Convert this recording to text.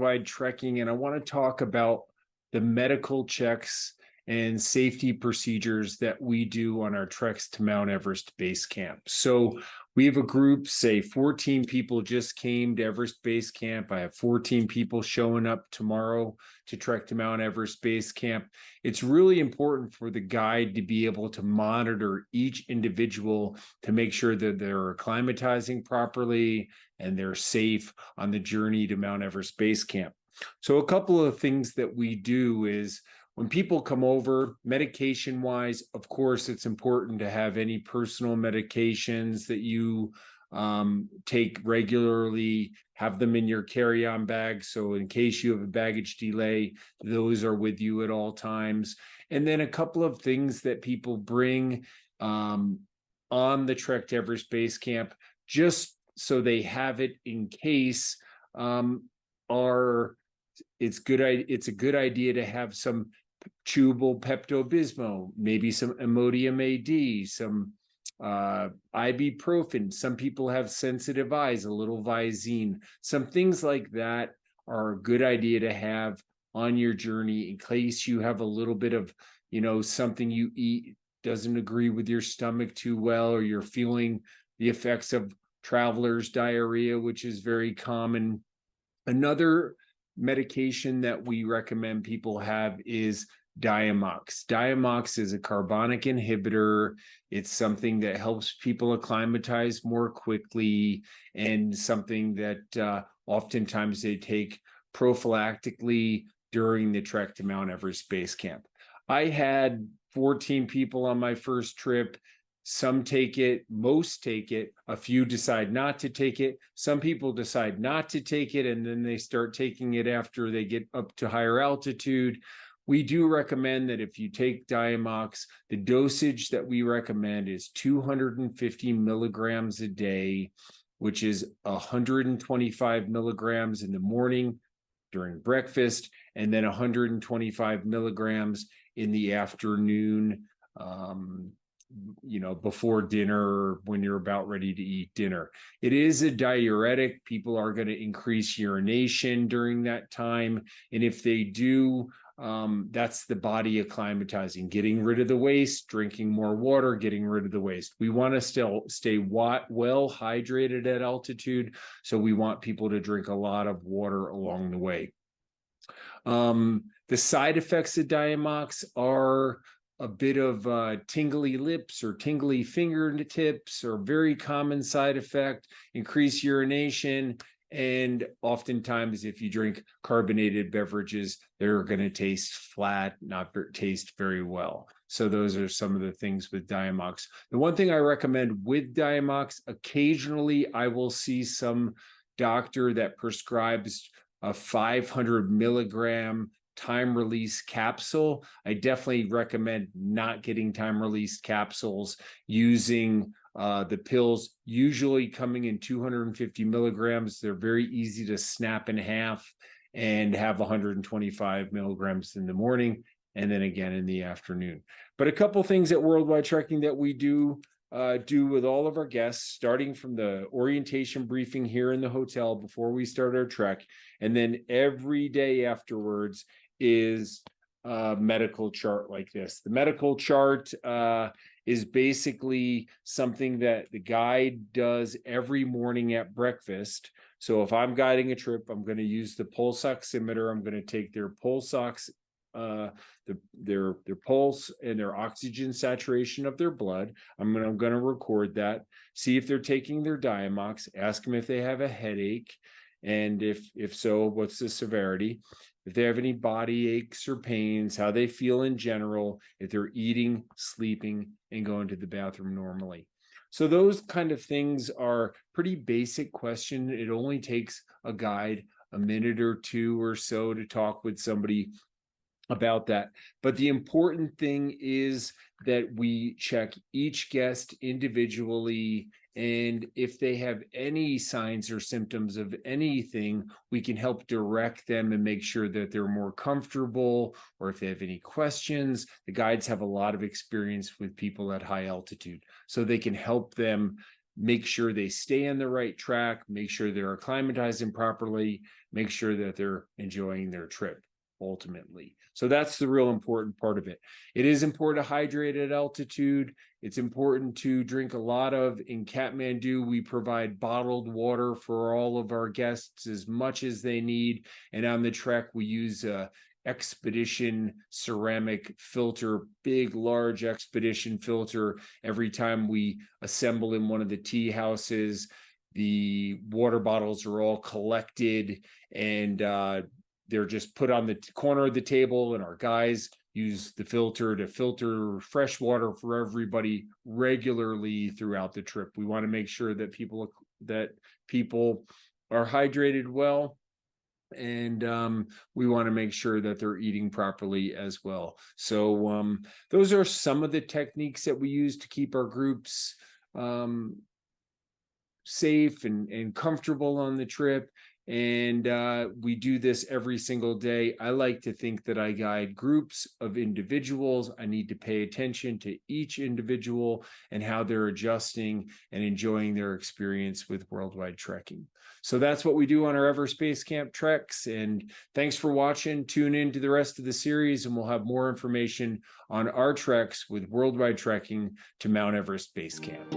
worldwide trekking, and I want to talk about the medical checks and safety procedures that we do on our treks to Mount Everest Base Camp. So we have a group, say 14 people just came to Everest Base Camp. I have 14 people showing up tomorrow to trek to Mount Everest Base Camp. It's really important for the guide to be able to monitor each individual to make sure that they're acclimatizing properly and they're safe on the journey to Mount Everest Base Camp. So a couple of things that we do is when people come over, medication-wise, of course, it's important to have any personal medications that you take regularly, have them in your carry-on bag. So in case you have a baggage delay, those are with you at all times. And then a couple of things that people bring on the trek to Everest Base Camp, just so they have it in case, it's a good idea to have some chewable Pepto-Bismol, maybe some Imodium AD, some ibuprofen. Some people have sensitive eyes, a little Visine. Some things like that are a good idea to have on your journey in case you have a little bit of, something you eat doesn't agree with your stomach too well, or you're feeling the effects of traveler's diarrhea, which is very common. Another medication that we recommend people have is Diamox. Diamox is a carbonic inhibitor. It's something that helps people acclimatize more quickly, and something that oftentimes they take prophylactically during the trek to Mount Everest Base Camp. I had 14 people on my first trip. Some take it, most take it, a few decide not to take it. Some people decide not to take it, and then they start taking it after they get up to higher altitude. We do recommend that if you take Diamox, the dosage that we recommend is 250 milligrams a day, which is 125 milligrams in the morning during breakfast, and then 125 milligrams in the afternoon, before dinner, or when you're about ready to eat dinner. It is a diuretic. People are going to increase urination during that time. And if they do, that's the body acclimatizing, getting rid of the waste, drinking more water, getting rid of the waste. We want to still stay well hydrated at altitude. So we want people to drink a lot of water along the way. The side effects of Diamox are a bit of tingly lips or tingly fingertips, or very common side effect, increased urination. And oftentimes, if you drink carbonated beverages, they're going to taste flat, not taste very well. So those are some of the things with Diamox. The one thing I recommend with Diamox, occasionally I will see some doctor that prescribes a 500 milligram time release capsule. I definitely recommend not getting time release capsules, using the pills, usually coming in 250 milligrams. They're very easy to snap in half and have 125 milligrams in the morning, and then again in the afternoon. But a couple things at Worldwide Trekking that we do with all of our guests, starting from the orientation briefing here in the hotel before we start our trek, and then every day afterwards, is a medical chart like this. The medical chart is basically something that the guide does every morning at breakfast. So if I'm guiding a trip, I'm going to use the pulse oximeter. I'm going to take their pulse their pulse and their oxygen saturation of their blood. I'm going to record that, see if they're taking their Diamox, ask them if they have a headache, and if so, what's the severity, if they have any body aches or pains, how they feel in general, if they're eating, sleeping, and going to the bathroom normally. So those kind of things are pretty basic questions. It only takes a guide a minute or two or so to talk with somebody about that. But the important thing is that we check each guest individually, and if they have any signs or symptoms of anything, we can help direct them and make sure that they're more comfortable, or if they have any questions. The guides have a lot of experience with people at high altitude, so they can help them make sure they stay on the right track, make sure they're acclimatizing properly, make sure that they're enjoying their trip ultimately. So that's the real important part of it. It is important to hydrate at altitude. It's important to drink a lot of. In Kathmandu, we provide bottled water for all of our guests as much as they need. And on the trek, we use a expedition ceramic filter, big, large expedition filter. Every time we assemble in one of the tea houses, the water bottles are all collected and they're just put on the corner of the table, and our guys use the filter to filter fresh water for everybody regularly throughout the trip. We want to make sure that people are hydrated well, and we want to make sure that they're eating properly as well. So those are some of the techniques that we use to keep our groups safe and comfortable on the trip. And we do this every single day. I like to think that I guide groups of individuals. I need to pay attention to each individual and how they're adjusting and enjoying their experience with worldwide trekking. So that's what we do on our Everest Base Camp treks. And thanks for watching. Tune in to the rest of the series, and we'll have more information on our treks with worldwide trekking to Mount Everest Base Camp.